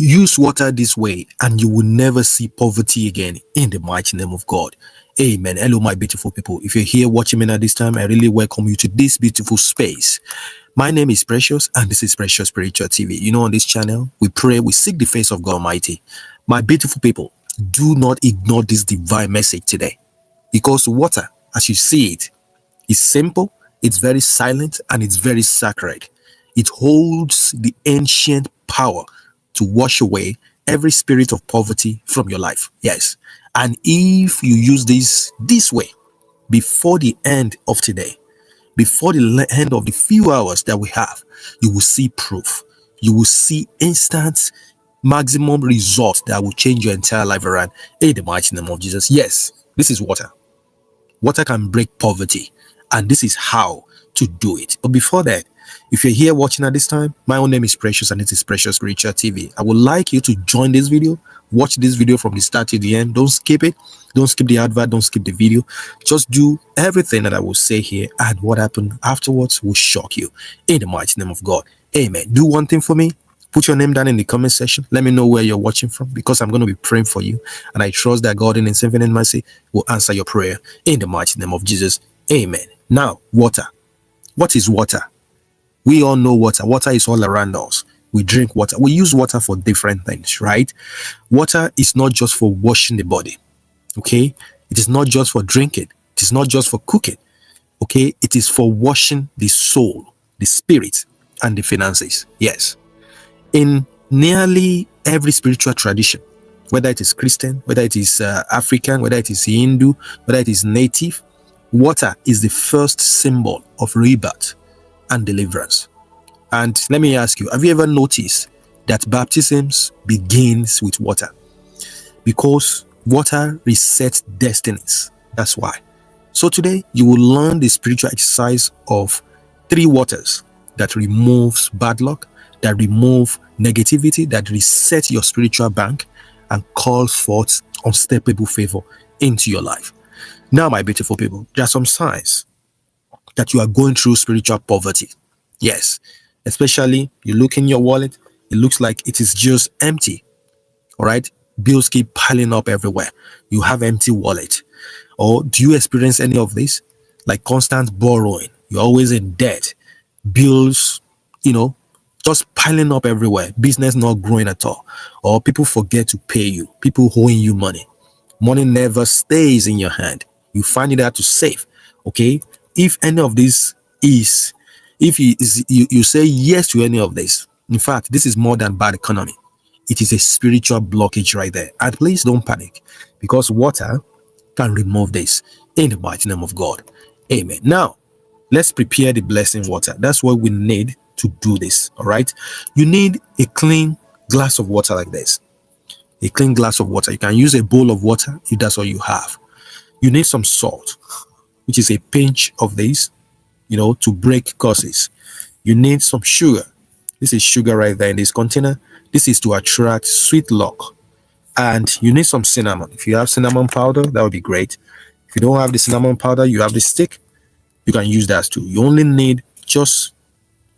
Use water this way and you will never see poverty again in the mighty name of God. Amen. Hello, my beautiful people. If you're here watching me at this time, I really welcome you to this beautiful space. My name is Precious and this is Precious Spiritual TV. You know, on this channel, we pray, we seek the face of God Almighty. My beautiful people, do not ignore this divine message today, because water, as you see it, is simple, it's very silent, and it's very sacred. It holds the ancient power to wash away every spirit of poverty from your life. Yes. And if you use this way, before the end of today, before the end of the few hours that we have, you will see proof. You will see instant maximum results that will change your entire life around in the mighty name of Jesus. Yes, this is water. Water can break poverty, and this is how to do it. But before that, if you're here watching at this time, my own name is Precious and it is Precious Spiritual TV. I would like you to join this video, watch this video from the start to the end. Don't skip it. Don't skip the advert. Don't skip the video. Just do everything that I will say here, and what happened afterwards will shock you in the mighty name of God. Amen. Do one thing for me. Put your name down in the comment section. Let me know where you're watching from, because I'm going to be praying for you. And I trust that God in His infinite mercy will answer your prayer in the mighty name of Jesus. Amen. Now, water. What is water? We all know water. Water is all around us. We drink water. We use water for different things, right? Water is not just for washing the body, okay? It is not just for drinking. It is not just for cooking, okay? It is for washing the soul, the spirit, and the finances. Yes. In nearly every spiritual tradition, whether it is Christian, whether it is African, whether it is Hindu, whether it is native, water is the first symbol of rebirth and deliverance. And let me ask you, have you ever noticed that baptisms begins with water? Because water resets destinies. That's why. So today you will learn the spiritual exercise of 3 waters that removes bad luck, that remove negativity, that reset your spiritual bank, and calls forth unstoppable favor into your life. Now, my beautiful people, there are some signs that you are going through spiritual poverty. Yes, especially you look in your wallet, it looks like it is just empty. All right, bills keep piling up everywhere. You have empty wallet. Or do you experience any of this? Like constant borrowing, you're always in debt, bills, just piling up everywhere, business not growing at all, or people forget to pay you, people owing you money. Money never stays in your hand. You find it hard to save. Okay, if any of this is, if you say yes to any of this, in fact, this is more than bad economy. It is a spiritual blockage right there. And please don't panic, because water can remove this in the mighty name of God. Amen. Now, let's prepare the blessing water. That's what we need to do this. All right. You need a clean glass of water like this. A clean glass of water. You can use a bowl of water if that's all you have. You need some salt, which is a pinch of this, to break curses. You need some sugar. This is sugar right there in this container. This is to attract sweet luck. And you need some cinnamon. If you have cinnamon powder, that would be great. If you don't have the cinnamon powder, you have the stick, you can use that too. You only need just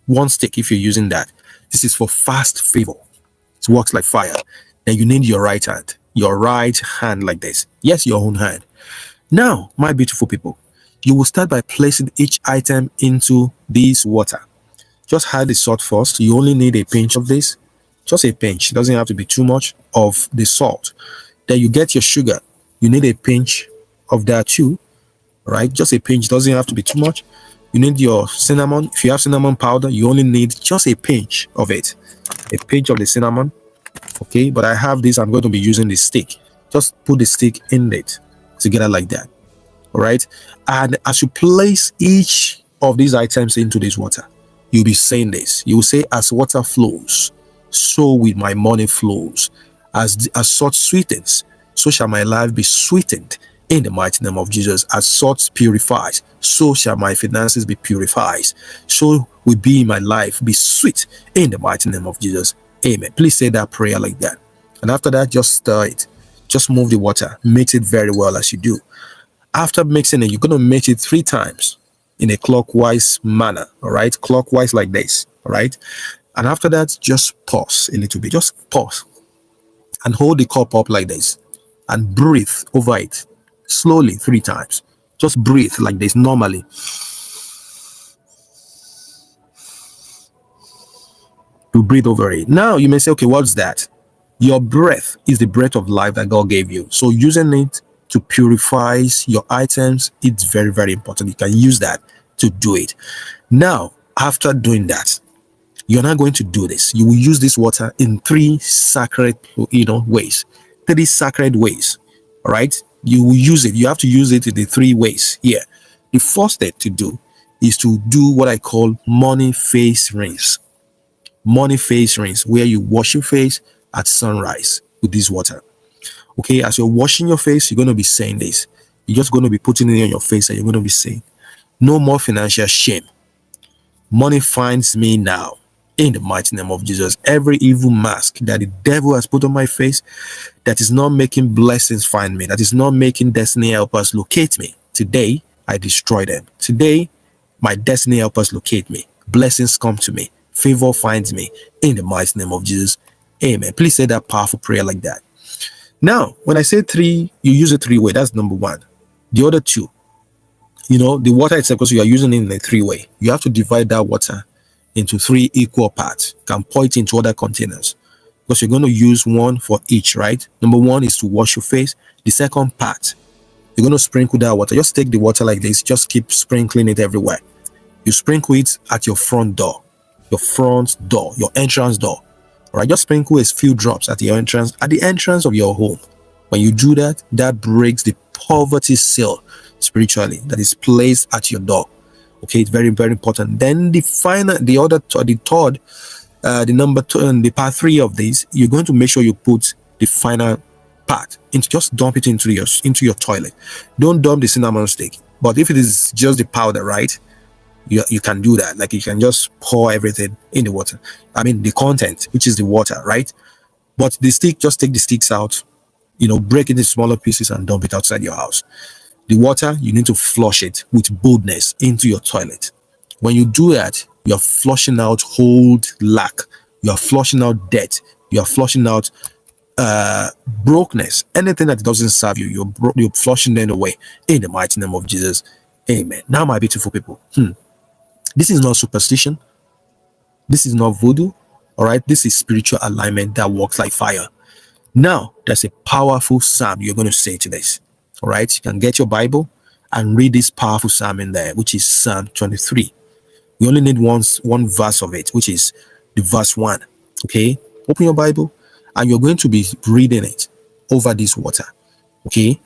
1 stick if you're using that. This is for fast favor. It works like fire. Then you need your right hand. Your right hand like this. Yes, your own hand. Now, my beautiful people, you will start by placing each item into this water. Just add the salt first. You only need a pinch of this. Just a pinch. It doesn't have to be too much of the salt. Then you get your sugar. You need a pinch of that too. Right? Just a pinch. Doesn't have to be too much. You need your cinnamon. If you have cinnamon powder, you only need just a pinch of it. A pinch of the cinnamon. Okay, but I have this. I'm going to be using the stick. Just put the stick in it together like that. All right, and as you place each of these items into this water, you'll be saying this. You will say, as water flows, so will my money flows. As salt sweetens, so shall my life be sweetened in the mighty name of Jesus. As salt purifies, so shall my finances be purified. So will be my life be sweet in the mighty name of Jesus. Amen. Please say that prayer like that. And after that, just stir it. Just move the water. Mix it very well as you do. After mixing it, you're going to mix it 3 times in a clockwise manner. All right. Clockwise like this. All right. And after that, just pause a little bit. Just pause. and hold the cup up like this and breathe over it slowly 3 times. Just breathe like this normally. To breathe over it. Now you may say, okay, what's that? Your breath is the breath of life that God gave you. So using it to purify your items, it's very, very important. You can use that to do it. Now, after doing that, you're not going to do this. You will use this water in 3 sacred, ways. 3 sacred ways. All right. You will use it. You have to use it in the 3 ways here. The first thing to do is to do what I call morning face rinse. Morning face rinse, where you wash your face at sunrise with this water. Okay, as you're washing your face, you're going to be saying this. You're just going to be putting it on your face and you're going to be saying, no more financial shame. Money finds me now. In the mighty name of Jesus, every evil mask that the devil has put on my face that is not making blessings find me, that is not making destiny helpers locate me, today I destroy them. Today, my destiny helpers locate me. Blessings come to me. Favor finds me in the mighty name of Jesus. Amen. Please say that powerful prayer like that. Now, when I say 3, you use a 3-way. That's number 1. The other 2, the water itself, because you are using it in a 3-way. You have to divide that water into 3 equal parts. You can pour it into other containers because you're going to use one for each, right? Number 1 is to wash your face. The second part, you're going to sprinkle that water. Just take the water like this. Just keep sprinkling it everywhere. You sprinkle it at your front door, your entrance door. All right, just sprinkle a few drops at the entrance of your home. When you do that, that breaks the poverty seal spiritually that is placed at your door. Okay, it's very, very important. Then the number 2, and the part 3 of this, you're going to make sure you put the final part into, just dump it into your toilet. Don't dump the cinnamon stick. But if it is just the powder, right? You can do that. Like, you can just pour everything in the water. I mean, the content, which is the water, right? But the stick, just take the sticks out, break it into smaller pieces and dump it outside your house. The water, you need to flush it with boldness into your toilet. When you do that, you're flushing out old lack. You're flushing out debt. You're flushing out brokenness. Anything that doesn't serve you, you're flushing them away in the mighty name of Jesus. Amen. Now, my beautiful people, this is not superstition. This is not voodoo. All right. This is spiritual alignment that works like fire. Now, there's a powerful psalm you're going to say to this. All right. You can get your Bible and read this powerful psalm in there, which is Psalm 23. We only need one verse of it, which is the verse 1. Okay. Open your Bible and you're going to be reading it over this water. Okay.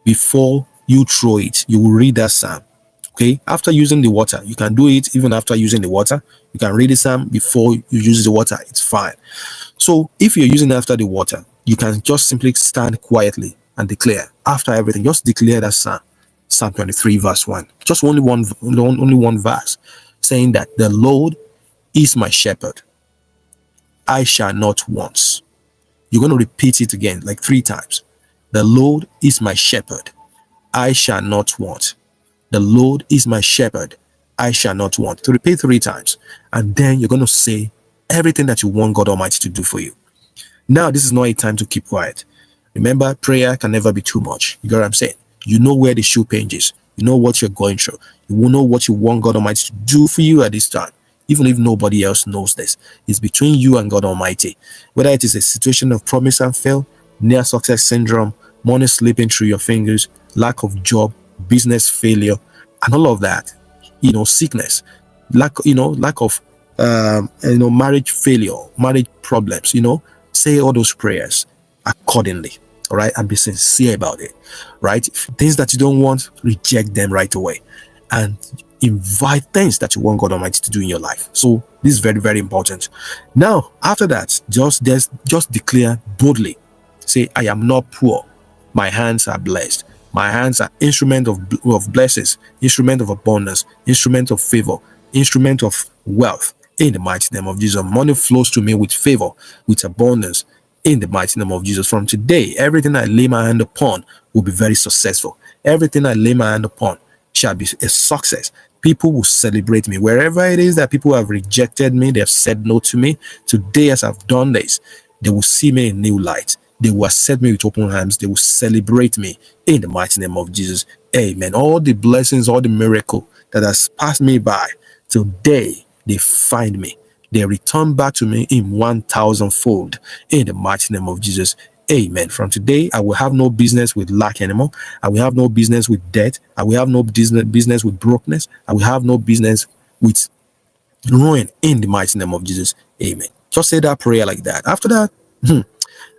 Before you throw it, you will read that psalm. Okay, after using the water, you can do it even after using the water. You can read the psalm before you use the water. It's fine. So if you're using it after the water, you can just simply stand quietly and declare. After everything, just declare that psalm, Psalm 23 verse 1. Just only one verse, saying that the Lord is my shepherd, I shall not want. You're going to repeat it again like 3 times. The Lord is my shepherd, I shall not want. The Lord is my shepherd, I shall not want. To repeat 3 times. And then you're going to say everything that you want God Almighty to do for you. Now, this is not a time to keep quiet. Remember, prayer can never be too much. You get what I'm saying? You know where the shoe pinches. You know what you're going through. You will know what you want God Almighty to do for you at this time. Even if nobody else knows this. It's between you and God Almighty. Whether it is a situation of promise and fail, near success syndrome, money slipping through your fingers, lack of job, business failure, and all of that, sickness, lack of marriage failure, marriage problems, say all those prayers accordingly. All right, and be sincere about it. Right, things that you don't want, reject them right away and invite things that you want God Almighty to do in your life. So this is very, very important. Now, after that, just declare boldly, say, I am not poor, my hands are blessed. My hands are instrument of blessings, instrument of abundance, instrument of favor, instrument of wealth. In the mighty name of Jesus, money flows to me with favor, with abundance. In the mighty name of Jesus, from today, everything I lay my hand upon will be very successful. Everything I lay my hand upon shall be a success. People will celebrate me. Wherever it is that people have rejected me, they have said no to me. Today, as I've done this, they will see me in new light. They will accept me with open arms. They will celebrate me in the mighty name of Jesus. Amen. All the blessings, all the miracle that has passed me by, today they find me. They return back to me in 1,000-fold in the mighty name of Jesus. Amen. From today, I will have no business with lack anymore. I will have no business with debt. I will have no business with brokenness. I will have no business with ruin in the mighty name of Jesus. Amen. Just say that prayer like that. After that,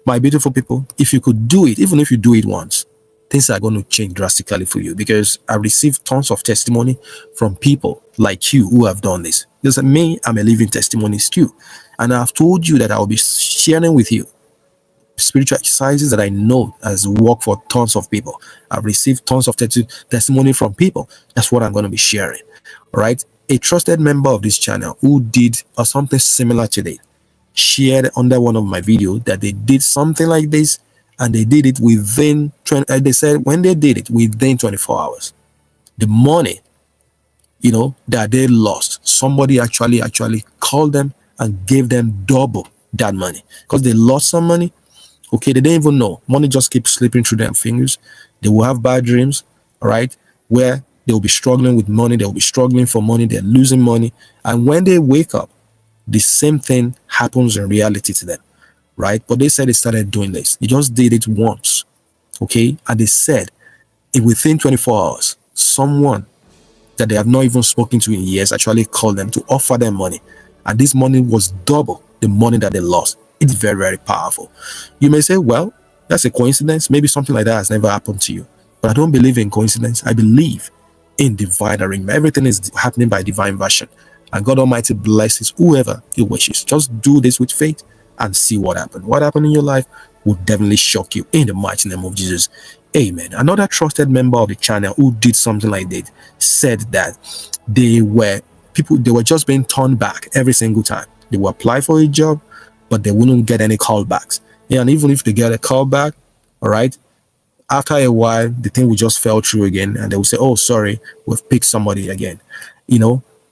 my beautiful people, if you could do it, even if you do it once, things are going to change drastically for you, because I received tons of testimony from people like you who have done this. Because me, I'm a living testimony too. And I've told you that I'll be sharing with you spiritual exercises that I know has worked for tons of people. I've received tons of testimony from people. That's what I'm going to be sharing. All right. A trusted member of this channel who did something similar today shared under one of my videos that they did something like this, and they did it within they said when they did it within 24 hours, the money that they lost, somebody actually called them and gave them double that money, because they lost some money. Okay, they didn't even know. Money just keeps slipping through their fingers. They will have bad dreams, all right, where they will be struggling with money. They will be struggling for money. They're losing money. And when they wake up, the same thing happens in reality to them, right? But they said they started doing this. They just did it once, okay? And they said within 24 hours, someone that they have not even spoken to in years actually called them to offer them money. And this money was double the money that they lost. It's very, very powerful. You may say, well, that's a coincidence. Maybe something like that has never happened to you. But I don't believe in coincidence. I believe in divine arrangement. Everything is happening by divine version. And God Almighty blesses whoever He wishes. Just do this with faith and see what happens. What happened in your life will definitely shock you in the mighty name of Jesus. Amen. Another trusted member of the channel who did something like that said that they were just being turned back every single time. They will apply for a job, but they wouldn't get any callbacks. Yeah, and even if they get a callback, all right, after a while, the thing will just fell through again, and they will say, oh, sorry, we've picked somebody again.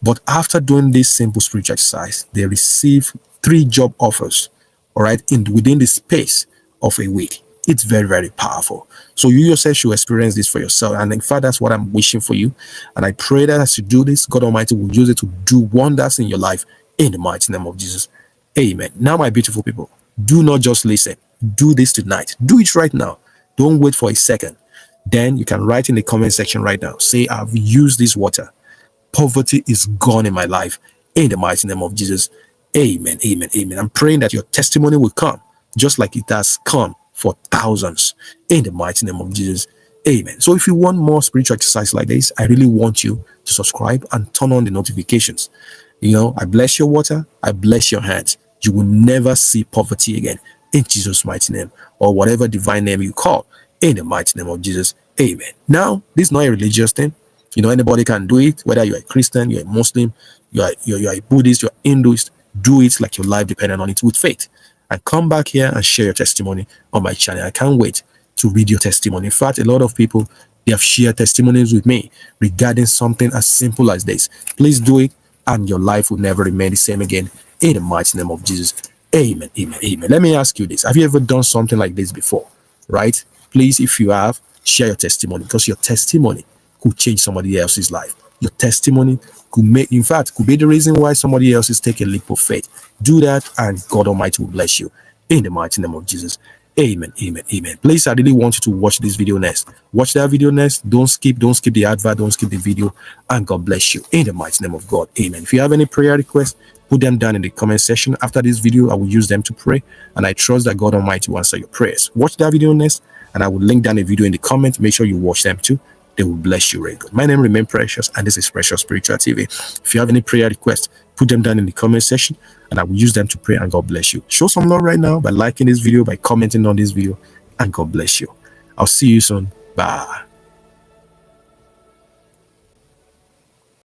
But after doing this simple spiritual exercise, they receive 3 job offers, all right, within the space of a week. It's very, very powerful. So you yourself should experience this for yourself. And in fact, that's what I'm wishing for you. And I pray that as you do this, God Almighty will use it to do wonders in your life in the mighty name of Jesus. Amen. Now, my beautiful people, do not just listen. Do this tonight. Do it right now. Don't wait for a second. Then you can write in the comment section right now. Say, I've used this water. Poverty is gone in my life in the mighty name of Jesus. Amen. Amen. Amen. I'm praying that your testimony will come just like it has come for thousands in the mighty name of Jesus. Amen. So if you want more spiritual exercise like this, I really want you to subscribe and turn on the notifications. I bless your water. I bless your hands. You will never see poverty again in Jesus' mighty name, or whatever divine name you call in the mighty name of Jesus. Amen. Now, this is not a religious thing. Anybody can do it, whether you're a Christian, you're a Muslim, you're a Buddhist, you're Hinduist. Do it like your life depending on it with faith. And come back here and share your testimony on my channel. I can't wait to read your testimony. In fact, a lot of people, they have shared testimonies with me regarding something as simple as this. Please do it, and your life will never remain the same again in the mighty name of Jesus. Amen. Amen. Amen. Let me ask you this. Have you ever done something like this before? Right? Please, if you have, share your testimony, because your testimony could change somebody else's life. Your testimony could be the reason why somebody else is taking a leap of faith. Do that, and God Almighty will bless you in the mighty name of Jesus. Amen. Amen. Amen. Please, I really want you to watch this video next. Watch that video next. Don't skip the advert. Don't skip the video, and God bless you in the mighty name of God. Amen. If you have any prayer requests, put them down in the comment section. After this video, I will use them to pray, and I trust that God Almighty will answer your prayers. Watch that video next, and I will link down the video in the comment. Make sure you watch them too. They will bless you very good. My name remains Precious, and this is Precious Spiritual TV. If you have any prayer requests, put them down in the comment section, and I will use them to pray, and God bless you. Show some love right now by liking this video, by commenting on this video, and God bless you. I'll see you soon. Bye.